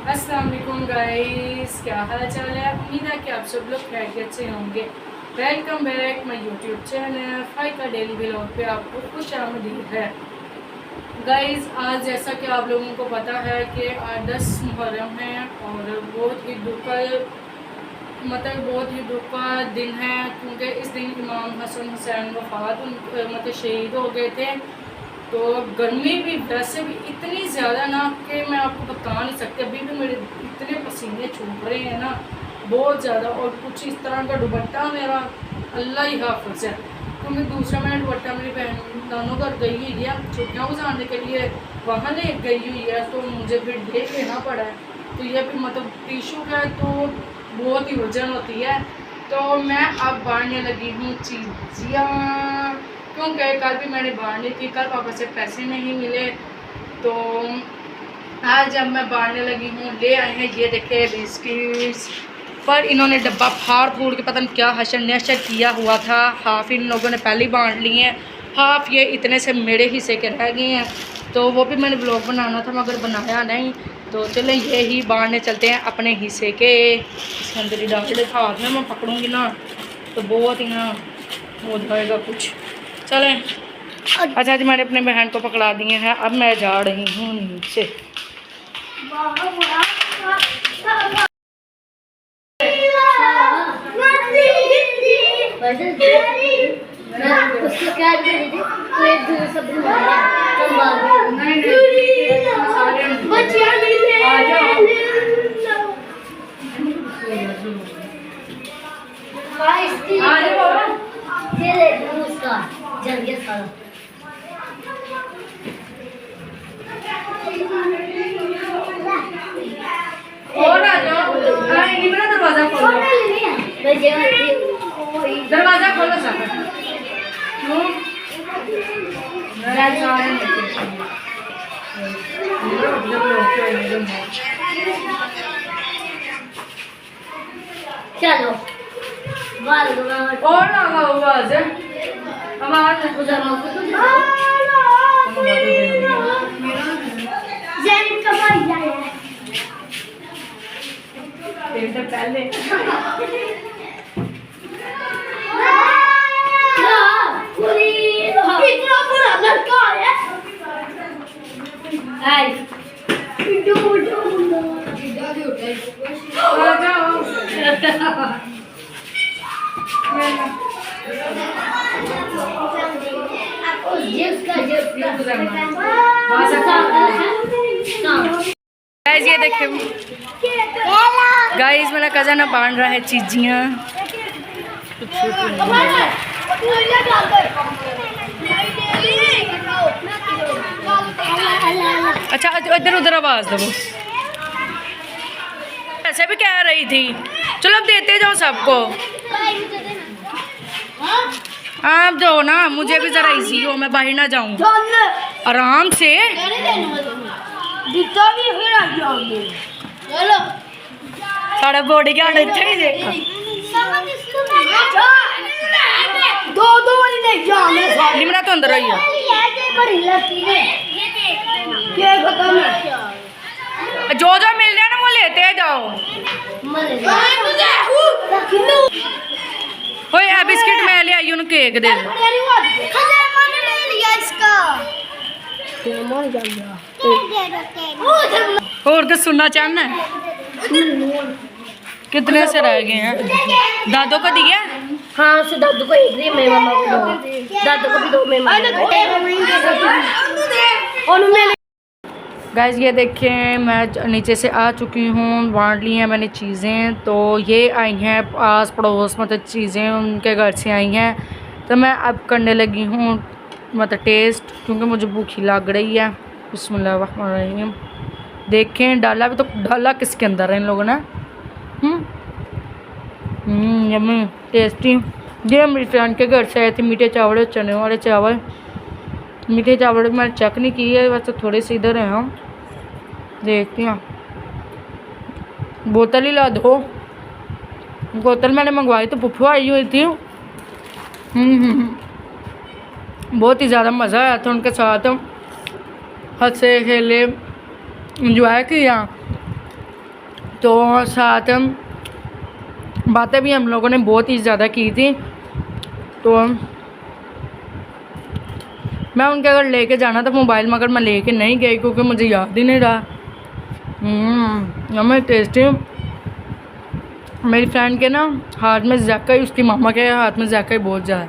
अस्सलाम वालेकुम गाइस, क्या हाल चाल है। उम्मीद है कि आप सब लोग खैरियत से होंगे। Welcome back my YouTube channel Faika daily vlog पे आपको खुश आमदीद है। गाइस, आज जैसा कि आप लोगों को पता है कि आज 10 मुहर्रम है और बहुत ही दुख का दिन है, क्योंकि इस दिन इमाम हसन हुसैन वफ़ात शहीद हो गए थे। तो गर्मी भी वैसे भी इतनी ज़्यादा ना कि मैं आपको बता नहीं सकती। अभी भी मेरे इतने पसीने छूट रहे हैं ना, बहुत ज़्यादा। और कुछ इस तरह का दुपट्टा मेरा अल्लाह ही हाफ़िज़ है, क्योंकि दूसरा मेरा दुपट्टा मेरी बहन नानों घर गई हुई है छुट्टियाँ गुजारने के लिए, वहाँ ले गई हुई है, तो मुझे फिर ले लेना पड़ा है। तो ये भी टिशू है तो बहुत ही वजन होती है। तो मैं अब बांटने लगी हूँ चीज़ियाँ, क्योंकि कल भी मैंने बांटनी थी, कल पापा से पैसे नहीं मिले। तो आज जब मैं बांटने लगी हूँ, ले आए हैं ये देखे बिस्किट्स, पर इन्होंने डब्बा फाड़ फूड़ के पता नहीं क्या हशर नशर किया हुआ था। हाफ इन लोगों ने पहले ही बांट लिए हैं, हाफ ये इतने से मेरे हिस्से के रह गए हैं। तो वो भी मैंने ब्लॉग बनाना था मगर बनाया नहीं। तो चलें ये ही बांटने चलते हैं अपने हिस्से के। इसके अंदर ही डाल के हाथ में मैं पकड़ूँगी ना तो बहुत ही ना हो जाएगा कुछ। चलें, अच्छा जी, मैंने अपने बहन को पकड़ा दिए हैं, अब मैं जा रही हूँ नीचे। और आ जाओ, दरवाजा खोलो, दरवाजा खोलो सब। चलो और लगा हुआ है आवाज पहले कितना बुरा लड़का है। गाइस ये देखिए, गाइस मेरा कज़न अब बांध रहा है चीजियाँ। अच्छा इधर उधर आवाज दो। ऐसे भी कह रही थी, चलो अब देते जाओ सबको। आप जाओ ना, मुझे भी जरा इजी हो, मैं बाहर ना जाऊं आराम से। साढ़े बॉडी गार्ड इतने ही देखा निमरा तो अंदर आई है। जो जो मिल रहा है ना वो लेते जाओ। ओए बिस्किट मैं ले आई हूं, केक दे और कुछ सुनना चाहना है? कितने से रह गए हैं? दादो को दिया? हाँ उसे दादू को एक मेरी मम्मा को दो, दादू को भी दो, मेरी मम्मा। गाइस ये देखें, मैं नीचे से आ चुकी हूँ, बांट ली हैं मैंने चीज़ें। तो ये आई हैं आस पड़ोस, चीज़ें उनके घर से आई हैं। तो मैं अब करने लगी हूँ टेस्ट, क्योंकि मुझे भूखी लग रही है। बिस्मिल्लाहिर्रहमानिर्रहीम। देखें डाला भी तो डाला किसके अंदर है इन लोगों ने। Yummy tasty. ये मेरी फ्रेंड के घर से आए थे मीठे चावल, चने वाले चावल। मीठे चावल मैंने चेक नहीं की है, वैसे थोड़े से इधर हैं हम देखते हैं। बोतल ही ला दो, बोतल मैंने मंगवाई तो पुप्पू आई हुई थी। बहुत ही ज़्यादा मज़ा आया था उनके साथ, हंसे खेले इंजॉय किया। तो साथ बातें भी हम लोगों ने बहुत ही ज़्यादा की थी। तो मैं उनके अगर लेके जाना था मोबाइल, मगर मैं लेके नहीं गई क्योंकि मुझे याद ही नहीं रहा। हमें टेस्टी मेरी फ्रेंड के ना हाथ में ज़ायका ही, उसकी मामा के हाथ में ज़ायका ही बहुत ज़्यादा।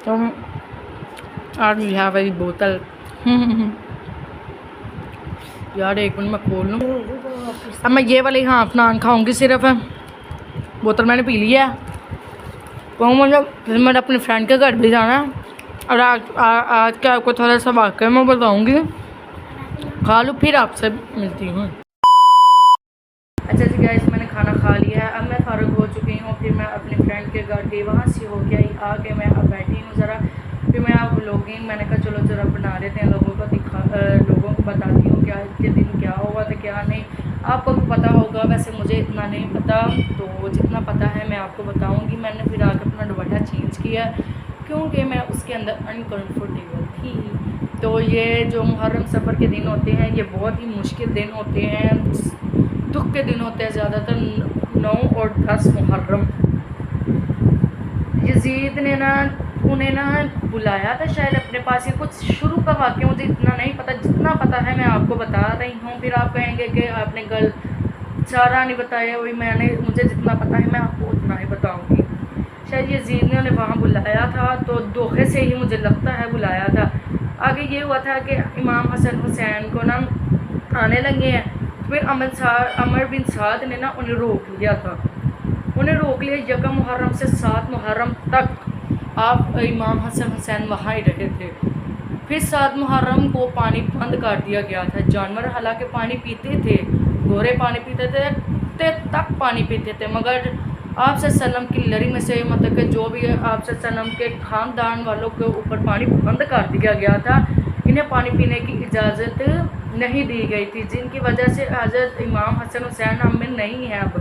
तो आज वी हैव अ बोतल। यार एक मिनट मैं खोल लूँ। अब मैं ये वाली हाफ नान खाऊंगी सिर्फ, बोतल मैंने पी लिया है। तो मुझे फिर मैंने अपने फ्रेंड के घर भी जाना है और आज के आपको थोड़ा सा वाक़या मैं बताऊंगी। खा लूँ फिर आपसे मिलती हूँ। अच्छा जी गाइस, मैंने खाना खा लिया है। अब मैं फ़ारिग हो चुकी हूँ। फिर मैं अपने फ्रेंड के घर गई, वहाँ से हो गया ही आके मैं अब बैठी हूँ ज़रा। फिर मैं आप व्लॉगिंग मैंने कहा चलो ज़रा बना लेते हैं, लोगों को बताती हूँ क्या के दिन क्या हुआ था क्या नहीं। आपको भी पता होगा, वैसे मुझे इतना नहीं पता, तो जितना पता है मैं आपको बताऊँगी। मैंने फिर आके अपना दुपट्टा चेंज किया क्योंकि मैं उसके अंदर अनकम्फर्टेबल थी। तो ये जो मुहर्रम सफ़र के दिन होते हैं ये बहुत ही मुश्किल दिन होते हैं, दुख के दिन होते हैं ज़्यादातर 9 और 10 मुहर्रम। यजीद ने ना उन्हें ना बुलाया था शायद अपने पास, या कुछ शुरू का वाक़या मुझे इतना नहीं पता, जितना पता है मैं आपको बता रही हूँ। फिर आप कहेंगे कि आपने गल सारा नहीं बताया, वही मुझे जितना पता है मैं आपको उतना ही बताऊँगी। शायद यजीद ने उन्हें वहाँ बुलाया था, तो धोखे से ही मुझे लगता है बुलाया था। आगे ये हुआ था कि इमाम हसन हुसैन को ना आने लगे हैं। फिर अमर बिन साद ने ना उन्हें रोक लिया था। उन्हें रोक लिया 1 मुहर्रम से 7 मुहर्रम तक आप इमाम हसन हुसैन वहाँ ही रहे थे। फिर 7 मुहर्रम को पानी बंद कर दिया गया था। जानवर हालांकि पानी पीते थे, घोड़े पानी पीते थे, कुत्ते तक पानी पीते थे, मगर आप सल्लम की लड़ी में से मतलब कि जो भी आप सल्लम के ख़ानदान वालों के ऊपर पानी बंद कर दिया गया था। इन्हें पानी पीने की इजाज़त नहीं दी गई थी, जिनकी वजह से हज़रत इमाम हसन हुसैन हम में नहीं है अब।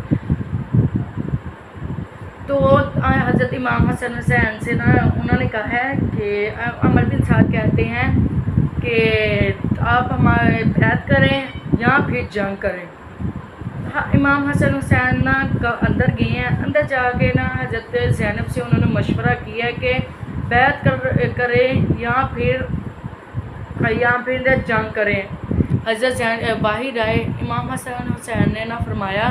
तो हज़रत इमाम हसन हुसैन से ना उन्होंने कहा है कि अमर बिन साद कहते हैं कि आप हमारे बैत करें या फिर जंग करें। हाँ, इमाम हसन हुसैन ना अंदर गए हैं। अंदर जाके ना हज़रत ज़ैनब से उन्होंने मशवरा किया कि बैत करें या फिर जंग करें। हज़रत बाहिर आए, इमाम हसन हुसैन ने ना फरमाया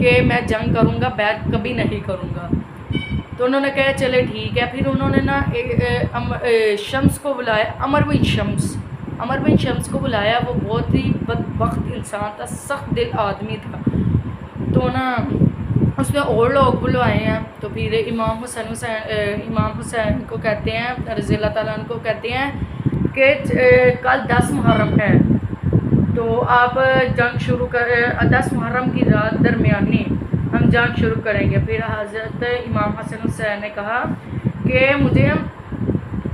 कि मैं जंग करूँगा, बैत कभी नहीं करूँगा। तो उन्होंने कहा चले ठीक है। फिर उन्होंने ना शम्स को बुलाया, अमर बिन शम्स को बुलाया। वो बहुत ही बदबख्त इंसान था, सख्त दिल आदमी था। तो ना उसमें और लोग बुलवाए हैं। तो फिर इमाम हुसैन को कहते हैं, रज़ी अल्लाह ताला अन्हु को कहते हैं कि कल 10 मुहर्रम है, तो आप जंग शुरू कर 10 मुहर्रम की रात दरमियानी हम जंग शुरू करेंगे। फिर हज़रत इमाम हसन हुसैन ने कहा कि मुझे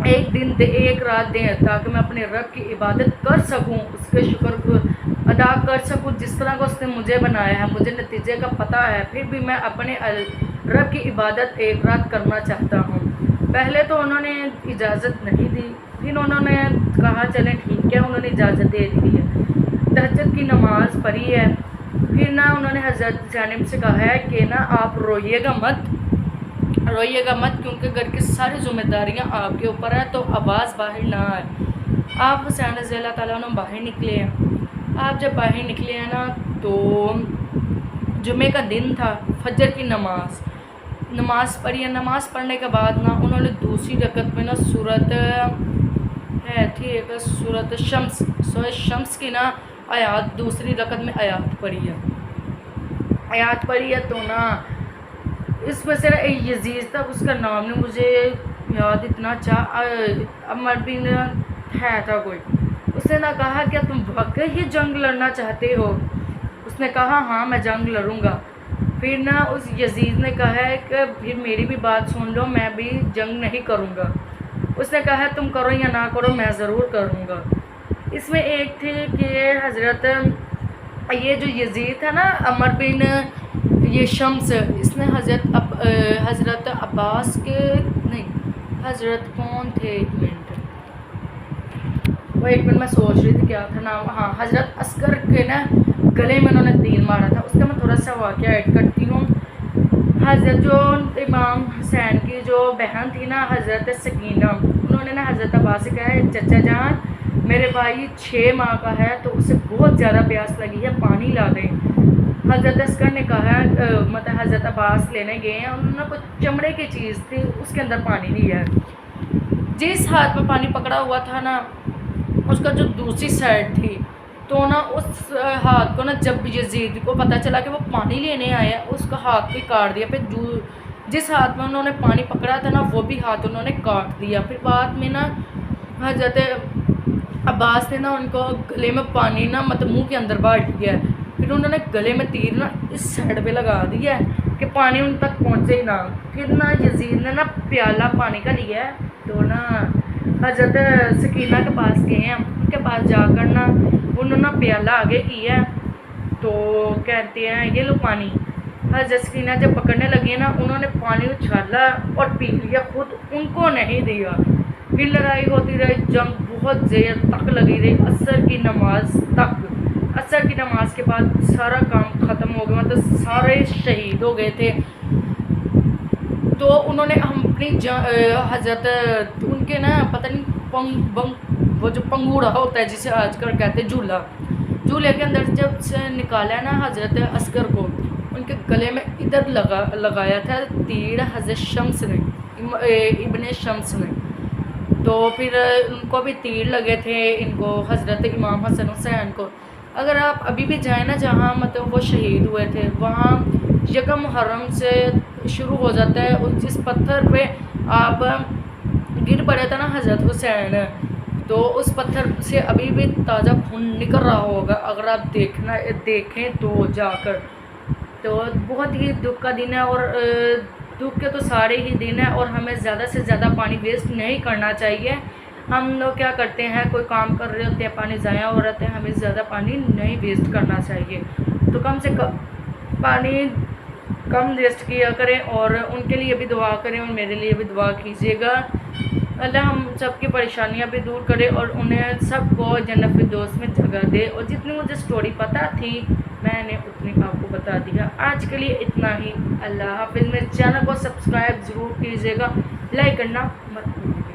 एक रात दें ताकि मैं अपने रब की इबादत कर सकूं, उसके शुक्र अदा कर सकूं जिस तरह का उसने मुझे बनाया है। मुझे नतीजे का पता है, फिर भी मैं अपने रब की इबादत एक रात करना चाहता हूं। पहले तो उन्होंने इजाज़त नहीं दी, फिर उन्होंने कहा चलें ठीक है, उन्होंने इजाज़त दे दी है। तहज्जुद की नमाज़ पढ़ी है। फिर ना उन्होंने हज़रत ज़ैनब से कहा है कि ना आप रोइएगा मत क्योंकि घर की सारी जिम्मेदारियां आपके ऊपर हैं, तो आवाज़ बाहर ना आए। आप हुसैन रज़ी अल्लाह ताला अन्हु बाहर निकले हैं। आप जब बाहर निकले हैं ना, तो जुमे का दिन था, फजर की नमाज़ पढ़ी है। नमाज़ पढ़ने के बाद ना उन्होंने दूसरी रकत में ना सूरत शम्स की ना आयात, दूसरी रकत में आयात पढ़ी है। तो ना इसमें से एक यजीद था, उसका नाम नहीं मुझे याद इतना अच्छा, अमर बिन है था कोई। उसने ना कहा क्या तुम वाकई ही जंग लड़ना चाहते हो? उसने कहा हाँ मैं जंग लड़ूंगा। फिर ना उस यजीद ने कहा है कि फिर मेरी भी बात सुन लो, मैं भी जंग नहीं करूंगा। उसने कहा तुम करो या ना करो, मैं ज़रूर करूंगा। इसमें एक थे कि हज़रत ये जो यजीद था ना अमर बिन ये शम्स, इसने हज़रत अब्बास के नहीं, हज़रत कौन थे, एक मिनट मैं सोच रही थी क्या था नाम, हाँ हज़रत अस्कर के ना गले में उन्होंने तीर मारा था। उसका मैं थोड़ा सा वाक़या ऐड करती हूँ। हज़रत जो इमाम हुसैन की जो बहन थी ना, हज़रत सकीना, उन्होंने ना हज़रत अब्बास से कहा है, चचा जान मेरे भाई 6 माह का है तो उसे बहुत ज़्यादा प्यास लगी है, पानी ला दें। हज़रत असगर ने कहा मतलब हज़रत अब्बास लेने गए हैं, उन्होंने कुछ चमड़े की चीज़ थी उसके अंदर पानी लिया है। जिस हाथ में पानी पकड़ा हुआ था ना, उसका जो दूसरी साइड थी, तो ना उस हाथ को ना जब यजीद को पता चला कि वो पानी लेने आया, उसका हाथ भी काट दिया। फिर जिस हाथ में उन्होंने पानी पकड़ा था ना, वो भी हाथ उन्होंने काट दिया। फिर बाद में ना हज़रत अब्बास ने ना उनको गले में पानी ना मतलब मुंह के अंदर बांट दिया। फिर उन्होंने गले में तीर ना इस साइड पे लगा दिया कि पानी उन तक पहुँचे ही ना। फिर ना यजीद ने ना प्याला पानी का लिया, तो ना हज़रत सकीना के पास गए हैं। उनके पास जाकर ना उन्होंने प्याला आगे किया, तो कहते हैं ये लो पानी। हज़रत सकीना जब पकड़ने लगी ना, उन्होंने पानी उछाला और पी लिया, खुद उनको नहीं दिया। फिर लड़ाई होती रही, जंग बहुत देर तक लगी रही, असर की नमाज तक। असर की नमाज के बाद सारा काम ख़त्म हो गया, मतलब सारे शहीद हो गए थे। तो उन्होंने हम अपनी हज़रत उनके ना पता नहीं वो जो पंगूड़ा होता है जिसे आजकल कहते हैं झूला, झूले के अंदर जब से निकाला ना हज़रत असगर को, उनके गले में इधर लगाया था तीर हज़रत शम्स ने, इब्ने शम्स ने। तो फिर उनको भी तीर लगे थे, इनको हज़रत इमाम हसन हुसैन को। अगर आप अभी भी जाए ना जहाँ मतलब वो शहीद हुए थे, वहाँ यकम मुहर्रम से शुरू हो जाता है। उस जिस पत्थर पे आप गिर पड़े था ना हज़रत हुसैन, तो उस पत्थर से अभी भी ताज़ा खून निकल रहा होगा अगर आप देखें तो जाकर। तो बहुत ही दुख का दिन है, और दुख के तो सारे ही दिन है, और हमें ज़्यादा से ज़्यादा पानी वेस्ट नहीं करना चाहिए। हम लोग क्या करते हैं, कोई काम कर रहे होते हैं, पानी ज़ाया हो रहा है, हमें ज़्यादा पानी नहीं वेस्ट करना चाहिए। तो कम से कम पानी कम वेस्ट किया करें, और उनके लिए भी दुआ करें और मेरे लिए भी दुआ कीजिएगा। अल्लाह हम सबकी परेशानियां भी दूर करे और उन्हें सबको जन्नत फिरदौस में जगह दे। और जितनी मुझे स्टोरी पता थी मैंने उतनी आपको बता दिया। आज के लिए इतना ही। अल्लाह हाफिज़। मेरे चैनल को सब्सक्राइब ज़रूर कीजिएगा, लाइक करना मत भूलिएगा।